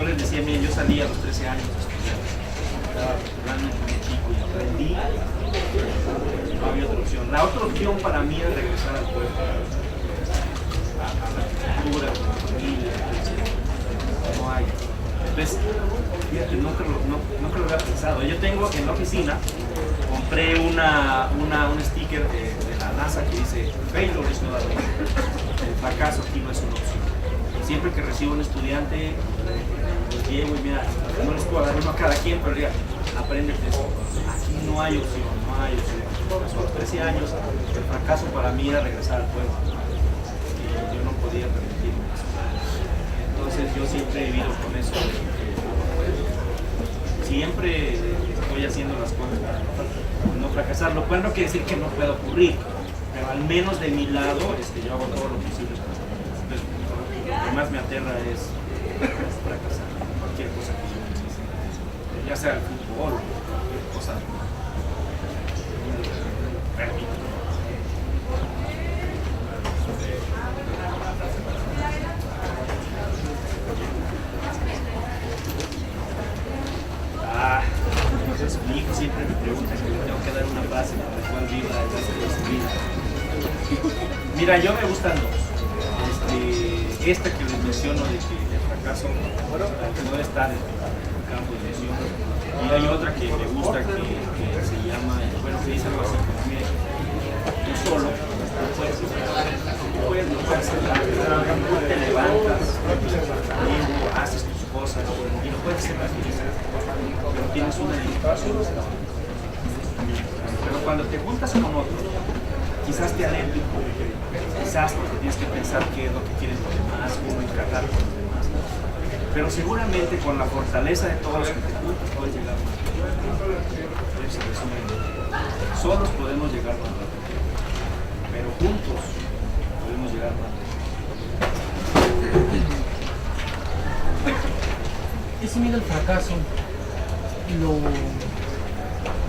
les decía, miren, yo salí a los 13 años a estudiar. Estaba realmente muy chico y aprendí. No había otra opción. La otra opción para mí es regresar al pueblo, a la cultura, a la familia, no hay. Entonces, fíjate, nunca lo había pensado. Yo tengo en la oficina, compré un sticker de la NASA que dice failure is not an option. El fracaso aquí no es una opción. Siempre que recibo un estudiante, los llevo y mira, no les puedo dar uno a cada quien, pero diga, apréndete eso. Aquí no hay opción, no hay opción. A los 13 años, el fracaso para mí era regresar al pueblo. Y yo no podía permitirme eso. Entonces yo siempre he vivido con eso. Siempre estoy haciendo las cosas para no fracasar, lo cual no quiere decir que no pueda ocurrir, pero al menos de mi lado yo hago todo lo posible para fracasar. Entonces, lo que más me aterra es fracasar, cualquier cosa que yo necesite, ya sea el fútbol, cualquier cosa. Entonces mi hijo siempre me pregunta que le tengo que dar una frase con la cual viva el resto de su vida. Mira, yo me gustan dos. Esta que les menciono de que el fracaso no está en el campo de visión. Y hay otra que me gusta que se llama, que dice algo así como, mire, tú solo no puedes hacer nada, tú te levantas, haces tus cosas y no puedes ser feliz, pero tienes una limitación. Pero cuando te juntas con otros, quizás te alejen un poco, quizás porque tienes que pensar qué es lo que quieren los demás, cómo encajar con los demás. Pero seguramente con la fortaleza de todos los que te juntas puedes llegar más rápido. Eso resume. Solos podemos llegar más rápido, pero juntos podemos llegar más rápido. Ese miedo al fracaso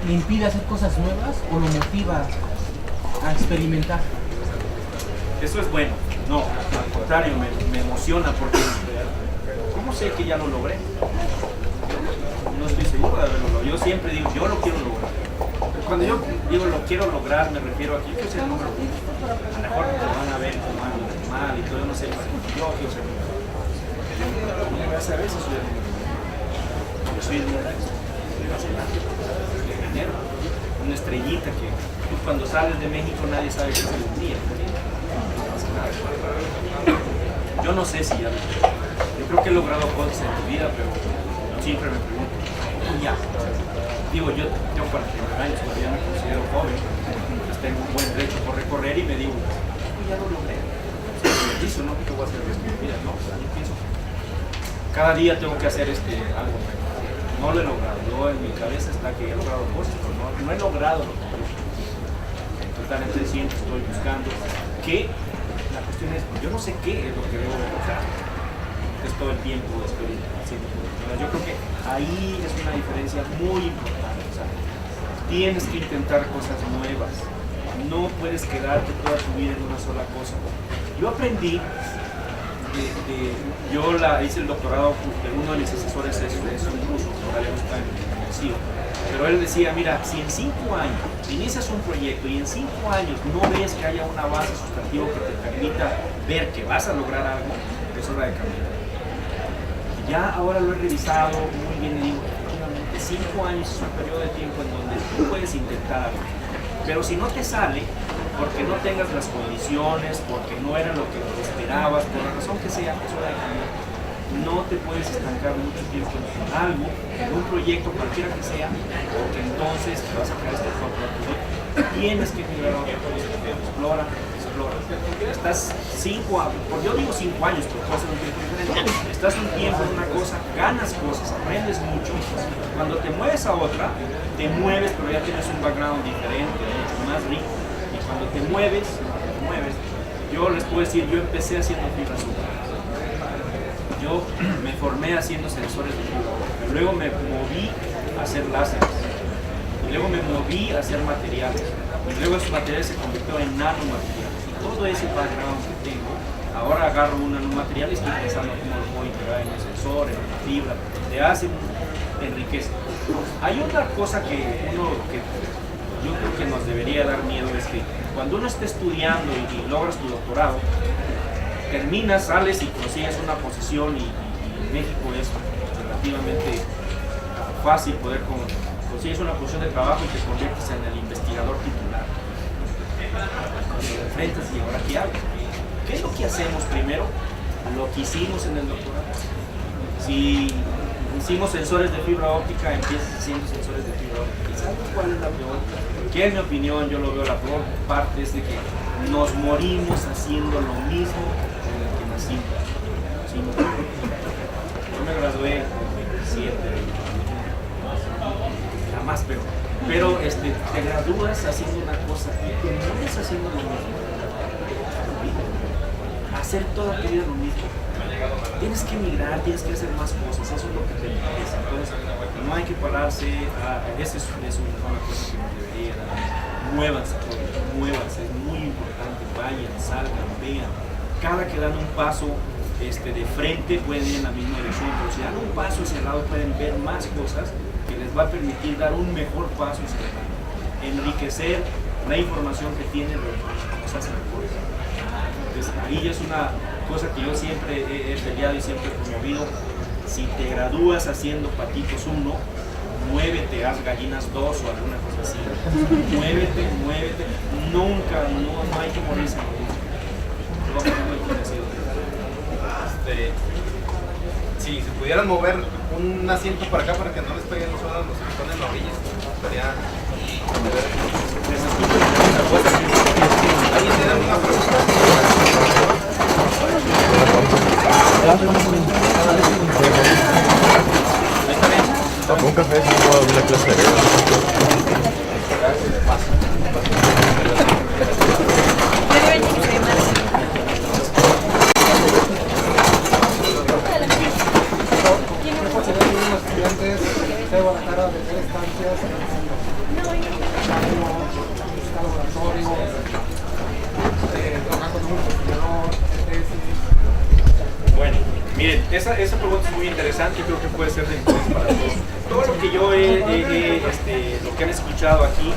le impide hacer cosas nuevas o lo motiva a experimentar. Eso es bueno. No, al contrario, me emociona porque ¿cómo sé que ya lo logré? No estoy seguro de haberlo logrado. Yo siempre digo, yo lo quiero lograr. Pero cuando yo digo lo quiero lograr, me refiero a que yo quiero ser el número uno. A lo mejor te van a ver tomando mal y todo, yo no sé, yo quiero ser el número uno. Gracias a veces soy el número uno. Yo soy el número uno. De dinero. Una estrellita que tú cuando sales de México nadie sabe que es el día. Yo no sé si ya lo logré. Yo creo que he logrado cosas en mi vida, pero siempre me pregunto, ¿cómo ya? Digo, yo tengo 49 años, todavía me considero joven, pues tengo un buen trecho por recorrer y me digo, ¿cómo ya lo logré? O sea, me dice, ¿no? ¿Qué voy a hacer el resto de mi vida? No, yo pienso, cada día tengo que hacer algo nuevo. No lo he logrado. Yo en mi cabeza está que he logrado cosas, pero no he logrado lo que quiero. Totalmente siempre estoy buscando qué. La cuestión es, yo no sé qué es lo que debo lograr. Es todo el tiempo estoy haciendo. Yo creo que ahí es una diferencia muy importante. O sea, tienes que intentar cosas nuevas. No puedes quedarte toda tu vida en una sola cosa. Yo aprendí, hice el doctorado, uno de mis asesores es un ruso, ahora ya está en el CIO. Pero él decía, mira, si en 5 años inicias un proyecto y en 5 años no ves que haya una base sustantiva que te permita ver que vas a lograr algo, es hora de cambiar. Ya ahora lo he revisado muy bien y digo, efectivamente, 5 años es un periodo de tiempo en donde tú puedes intentar algo. Pero si no te sale, porque no tengas las condiciones, porque no era lo que esperabas, por la razón que sea, es hora de cambiar. No te puedes estancar mucho tiempo en algo, en un proyecto cualquiera que sea, porque entonces te vas a quedar estancado. Tienes que migrar a otra cosa. Explora. Estás 5 años, yo digo 5 años, pero puede ser un tiempo diferente. Estás un tiempo en una cosa, ganas cosas, aprendes mucho. Cuando te mueves a otra, te mueves, pero ya tienes un background diferente, mucho más rico. Y cuando te mueves, yo les puedo decir, yo empecé haciendo fibra azúcar. Yo me formé haciendo sensores de fibra óptica, luego me moví a hacer láseres, y luego me moví a hacer materiales, y luego esos materiales se convirtió en nanomateriales. Y todo ese background que tengo, ahora agarro un nanomaterial y estoy pensando cómo lo puedo integrar en un sensor, en una fibra, te enriquece. Hay otra cosa que yo creo que nos debería dar miedo, es que cuando uno está estudiando y logras tu doctorado, terminas, sales y consigues una posición y en México es relativamente fácil poder consigues una posición de trabajo y te conviertes en el investigador titular. Cuando te enfrentas y ahora qué hago. ¿Qué es lo que hacemos primero? Lo que hicimos en el doctorado. Si hicimos sensores de fibra óptica, empiezas haciendo sensores de fibra óptica. ¿Sabes cuál es la peor? Que en mi opinión, yo lo veo la peor parte es de que nos morimos haciendo lo mismo en el que nacimos. ¿Sí? Yo me gradué con 27, nada más, pero te gradúas haciendo una cosa y te mueres haciendo lo mismo. Hacer toda tu vida lo mismo. Tienes que migrar, tienes que hacer más cosas, eso es lo que te interesa. Entonces, no hay que pararse esa es una cosa que nos debería dar. Muévanse, es muy importante, vayan, salgan, vean. Cada que dan un paso de frente pueden ir en la misma dirección, pero si dan un paso hacia el lado pueden ver más cosas que les va a permitir dar un mejor paso hacia el lado. Enriquecer la información que tienen nos hace mejores. Entonces, ahí ya es una cosa que yo siempre he peleado y siempre he promovido. Si te gradúas haciendo patitos 1, muévete, haz gallinas 2 o alguna cosa así. Muévete, nunca, no hay que morirse. Si se pudieran mover un asiento para acá para que no les peguen los suelos, los que ponen orillas, estaría... ¿Alguien tiene alguna pregunta? Miren, esa pregunta es muy interesante y creo que puede ser de interés para todos. Todo lo que yo lo que han escuchado aquí,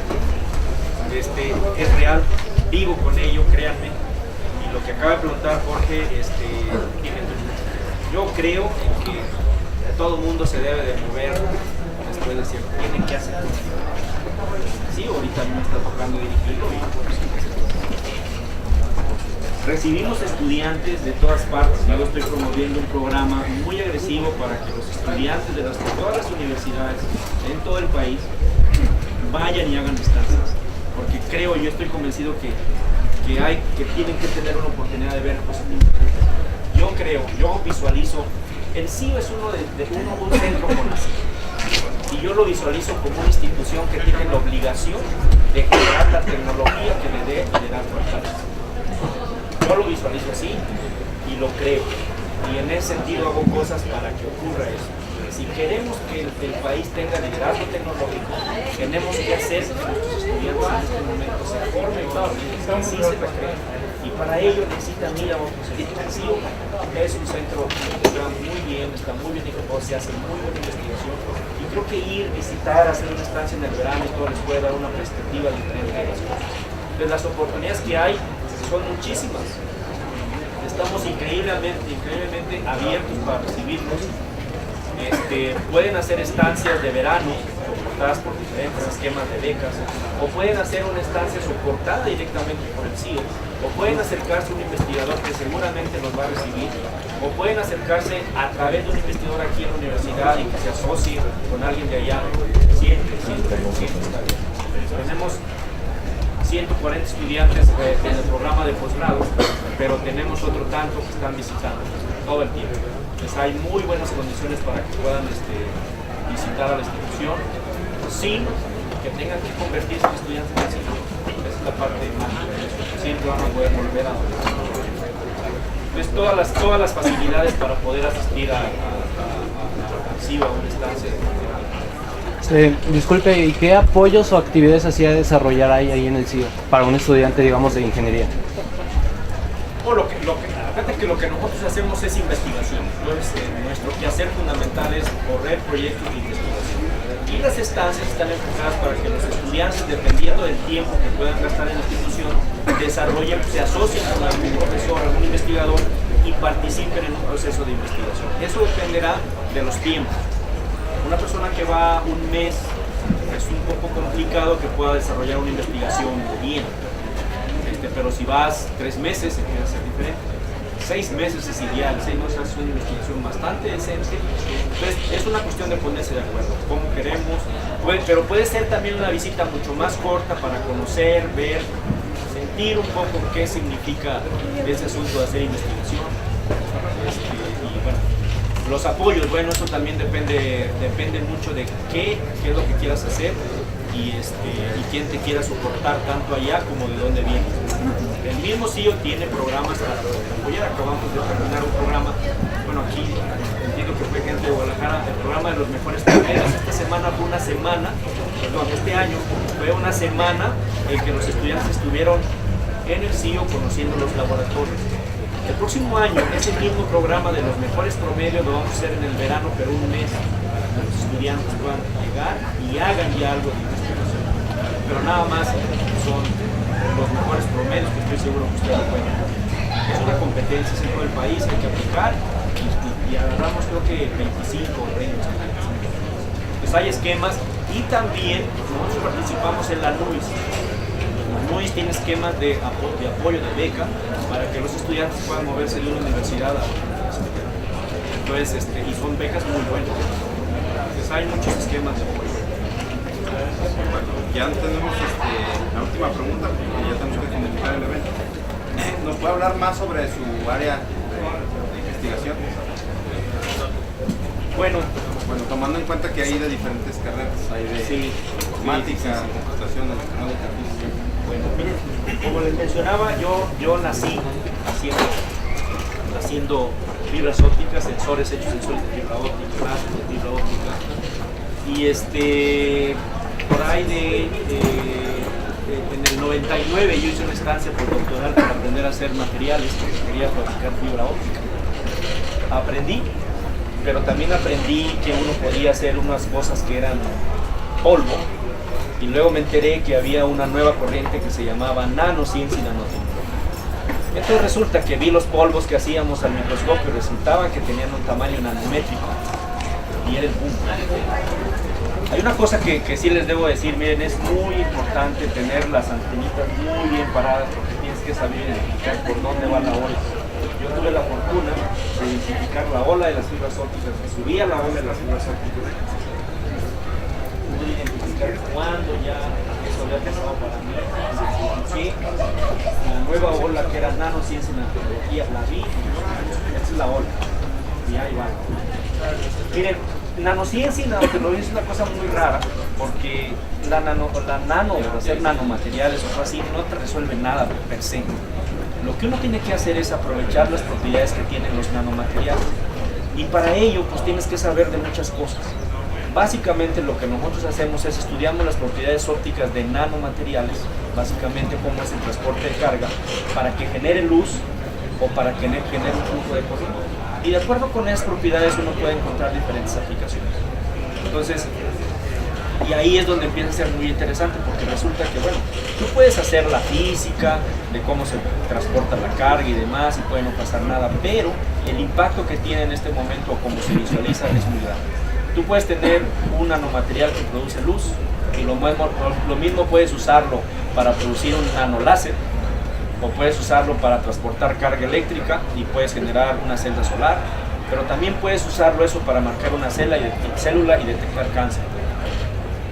es real, vivo con ello, créanme. Y lo que acaba de preguntar Jorge, yo creo en que todo mundo se debe de mover después de cierto, tienen que hacer. Sí, ahorita me está tocando dirigirlo y recibimos estudiantes de todas partes. Yo estoy promoviendo un programa muy agresivo para que los estudiantes de todas las universidades en todo el país vayan y hagan estancias. Porque yo estoy convencido que tienen que tener una oportunidad de ver cosas diferentes. Yo visualizo, el CIO es un centro conocido. Y yo lo visualizo como una institución que tiene la obligación de generar la tecnología que le dé y le da fortaleza. Yo lo visualizo así y lo creo. Y en ese sentido hago cosas para que ocurra eso. Si queremos que el país tenga liderazgo tecnológico, tenemos que hacer que nuestros estudiantes en este momento se formen, sí se recreen. Y para ello necesitan ir a otro centro. El CIO es un centro que está muy bien equipado, se hace muy buena investigación. Y creo que ir, visitar, hacer una estancia en el verano y todo les puede dar una perspectiva diferente de las cosas. Entonces las oportunidades que hay son muchísimas. Estamos increíblemente abiertos para recibirlos. Pueden hacer estancias de verano soportadas por diferentes esquemas de becas, o pueden hacer una estancia soportada directamente por el CIO, o pueden acercarse a un investigador que seguramente los va a recibir, o pueden acercarse a través de un investigador aquí en la universidad y que se asocie con alguien de allá. Siempre está bien. Tenemos 140 estudiantes en el programa de posgrado, pero tenemos otro tanto que están visitando todo el tiempo. Entonces hay muy buenas condiciones para que puedan visitar a la institución sin que tengan que convertirse en estudiantes del CIO. Esa es la parte mágica. Siempre van a poder volver a... Entonces todas las facilidades para poder asistir a CIO, a una estancia. Disculpe, ¿y qué apoyos o actividades hacía desarrollar ahí en el CIO para un estudiante, digamos, de ingeniería? Fíjate que lo que nosotros hacemos es investigación. Entonces, nuestro quehacer fundamental es correr proyectos de investigación. Y las estancias están enfocadas para que los estudiantes, dependiendo del tiempo que puedan gastar en la institución, desarrollen, se asocien con algún profesor, algún investigador y participen en un proceso de investigación. Eso dependerá de los tiempos. Una persona que va un mes es un poco complicado que pueda desarrollar una investigación bien, pero si vas 3 meses se puede hacer diferente. 6 meses es ideal, 6 meses es una investigación bastante decente. Entonces es una cuestión de ponerse de acuerdo, cómo queremos, pero puede ser también una visita mucho más corta para conocer, ver, sentir un poco qué significa ese asunto de hacer investigación. Y bueno, los apoyos, bueno, eso también depende mucho de qué es lo que quieras hacer y quién te quiera soportar tanto allá como de dónde vienes. El mismo CIO tiene programas para apoyar. Acabamos de terminar un programa, bueno, aquí entiendo que fue gente de Guadalajara, el programa de los mejores promedios. Este año fue una semana en que los estudiantes estuvieron en el CIO conociendo los laboratorios. El próximo año, ese mismo programa de los mejores promedios lo vamos a hacer en el verano, pero un mes, para que los estudiantes puedan llegar y hagan ya algo de investigación. Pero nada más son los mejores promedios que estoy seguro que ustedes pueden. Es una competencia en todo el país, hay que aplicar y agarramos creo que 25 o 30 estudiantes. Pues hay esquemas y también nosotros participamos en la NUIS. MUIS tiene esquemas de apoyo de beca para que los estudiantes puedan moverse de una universidad a otra. Entonces, y son becas muy buenas. Entonces hay muchos esquemas de apoyo. Bueno, ya tenemos la última pregunta, porque ya tenemos que finalizar el evento. ¿Nos puede hablar más sobre su área de investigación? Bueno, tomando en cuenta que hay de diferentes carreras, hay de informática, computación, electrónica, física. Bueno, como les mencionaba, yo nací haciendo fibras ópticas, sensores hechos sensores de fibra óptica, láseres de fibra óptica. Y por ahí en el 99 yo hice una estancia postdoctoral para aprender a hacer materiales que quería fabricar fibra óptica. aprendí, pero también aprendí que uno podía hacer unas cosas que eran polvo, y luego me enteré que había una nueva corriente que se llamaba nanociencia y nanotecnología. Entonces resulta que vi los polvos que hacíamos al microscopio y resultaba que tenían un tamaño nanométrico, y era el boom. Hay una cosa que sí les debo decir, miren, es muy importante tener las antenitas muy bien paradas, porque tienes que saber identificar por dónde va la ola. Yo tuve la fortuna de identificar la ola de las fibras ópticas, que subía la ola de las fibras ópticas. Pude identificar cuándo ya eso había pasado para mí. Sí, la nueva ola que era nanociencia y nanotecnología, la vi, esta es la ola. Y ahí va. Miren, nanociencia y nanotecnología es una cosa muy rara, porque la nano, hacer nanomateriales o algo así, no te resuelve nada per se. Lo que uno tiene que hacer es aprovechar las propiedades que tienen los nanomateriales, y para ello pues tienes que saber de muchas cosas. Básicamente lo que nosotros hacemos es estudiamos las propiedades ópticas de nanomateriales, básicamente cómo es el transporte de carga, para que genere luz o para que genere un flujo de corriente. Y de acuerdo con esas propiedades uno puede encontrar diferentes aplicaciones. Entonces, y ahí es donde empieza a ser muy interesante, porque resulta que, bueno, tú puedes hacer la física de cómo se transporta la carga y demás, y puede no pasar nada, pero el impacto que tiene en este momento, o como se visualiza, es muy grande. Tú puedes tener un nanomaterial que produce luz, y lo mismo puedes usarlo para producir un nanoláser, o puedes usarlo para transportar carga eléctrica y puedes generar una celda solar, pero también puedes usarlo eso para marcar una célula y detectar cáncer.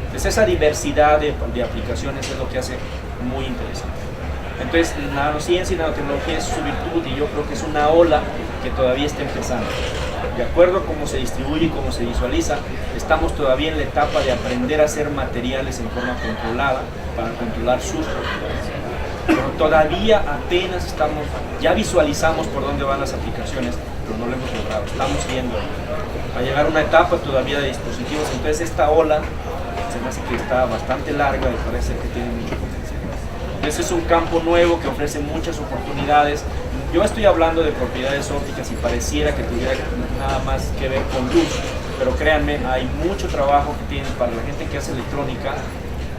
Entonces esa diversidad de aplicaciones es lo que hace muy interesante. Entonces nanociencia y nanotecnología es su virtud, y yo creo que es una ola que todavía está empezando. De acuerdo a cómo se distribuye y cómo se visualiza, estamos todavía en la etapa de aprender a hacer materiales en forma controlada para controlar sus propiedades. Pero todavía apenas ya visualizamos por dónde van las aplicaciones, pero no lo hemos logrado, estamos viendo. Va a llegar una etapa todavía de dispositivos, entonces esta ola se me hace que está bastante larga y parece que tiene mucho potencial. Entonces es un campo nuevo que ofrece muchas oportunidades. Yo estoy hablando de propiedades ópticas y pareciera que tuviera nada más que ver con luz, pero créanme, hay mucho trabajo que tienen para la gente que hace electrónica.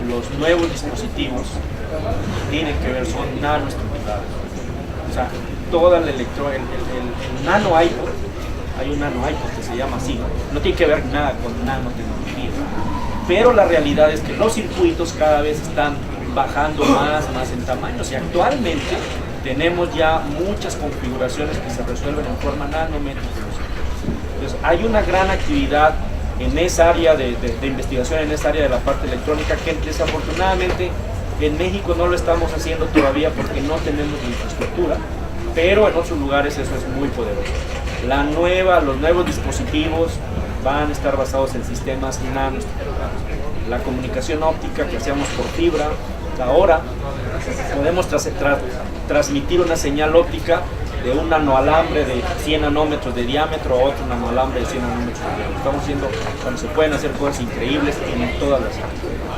Los nuevos dispositivos tienen que ver, son nanoestructurados. O sea, toda el nano iPod, hay un nano iPod que se llama así, no tiene que ver nada con nanotecnología. Pero la realidad es que los circuitos cada vez están bajando más en tamaños, y actualmente tenemos ya muchas configuraciones que se resuelven en forma nanométrica. Entonces hay una gran actividad en esa área de investigación, en esa área de la parte electrónica, que desafortunadamente en México no lo estamos haciendo todavía porque no tenemos la infraestructura, pero en otros lugares eso es muy poderoso. Los nuevos dispositivos van a estar basados en sistemas nanoestructurados. La comunicación óptica que hacíamos por fibra, ahora podemos transmitir una señal óptica de un nanoalambre de 100 nanómetros de diámetro a otro nanoalambre de 100 nanómetros de diámetro. Estamos viendo cuando se pueden hacer cosas increíbles en todas las áreas.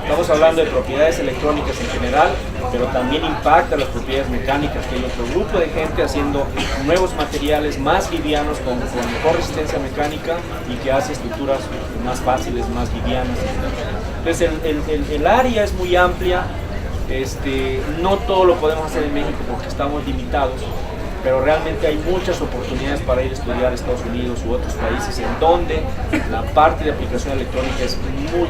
Estamos hablando de propiedades electrónicas en general, pero también impacta las propiedades mecánicas, que hay otro grupo de gente haciendo nuevos materiales más livianos con mejor resistencia mecánica y que hace estructuras más fáciles, más livianas. Entonces el área es muy amplia. No todo lo podemos hacer en México porque estamos limitados, pero realmente hay muchas oportunidades para ir a estudiar a Estados Unidos u otros países en donde la parte de aplicación electrónica es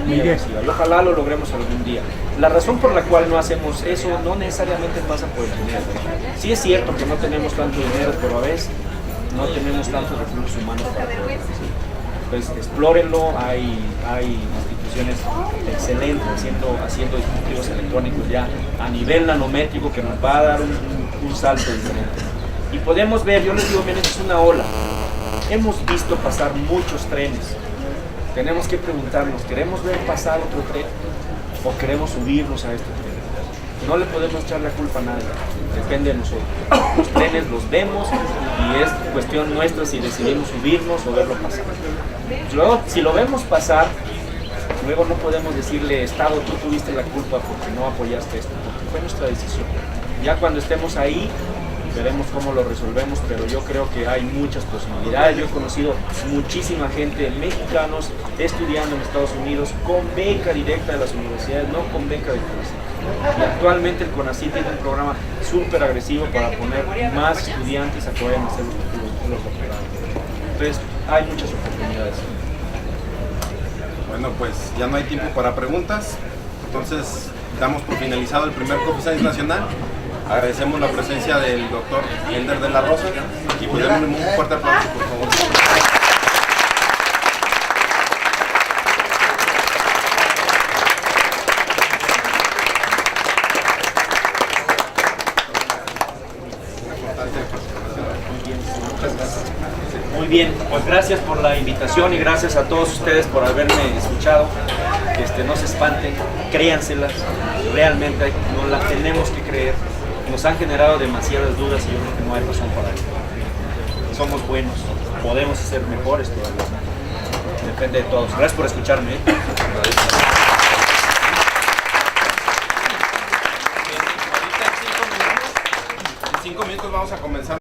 muy agresiva, y ojalá lo logremos algún día. La razón por la cual no hacemos eso no necesariamente pasa por el dinero. Sí es cierto que no tenemos tanto dinero, pero a veces no tenemos tantos recursos humanos para poder hacerlo. Entonces explórenlo, hay instituciones excelentes haciendo dispositivos electrónicos ya a nivel nanométrico que nos va a dar un salto diferente. Y podemos ver, yo les digo, miren, es una ola. Hemos visto pasar muchos trenes. Tenemos que preguntarnos, ¿queremos ver pasar otro tren o queremos subirnos a este tren? No le podemos echar la culpa a nadie, depende de nosotros. Los trenes los vemos y es cuestión nuestra si decidimos subirnos o verlo pasar. Luego, si lo vemos pasar, luego no podemos decirle, Estado, tú tuviste la culpa porque no apoyaste esto, porque fue nuestra decisión. Ya cuando estemos ahí, veremos cómo lo resolvemos, pero yo creo que hay muchas posibilidades. Yo he conocido muchísima gente, mexicanos, estudiando en Estados Unidos con beca directa de las universidades, no con beca de CONACYT. Y actualmente el CONACYT tiene un programa súper agresivo para poner más estudiantes a que vayan a hacer los doctorados. Entonces, hay muchas oportunidades. Bueno, pues ya no hay tiempo para preguntas, entonces damos por finalizado el primer Coffee Science Nacional. Agradecemos la presencia del doctor Elder de la Rosa y pues démosle un fuerte aplauso, por favor. Muy bien, pues gracias por la invitación y gracias a todos ustedes por haberme escuchado. No se espanten, créanselas, realmente nos las tenemos que creer. Nos han generado demasiadas dudas y yo creo que no hay razón para ello. Somos buenos, podemos ser mejores todavía. Depende de todos. Gracias por escucharme. En 5 minutos vamos a comenzar.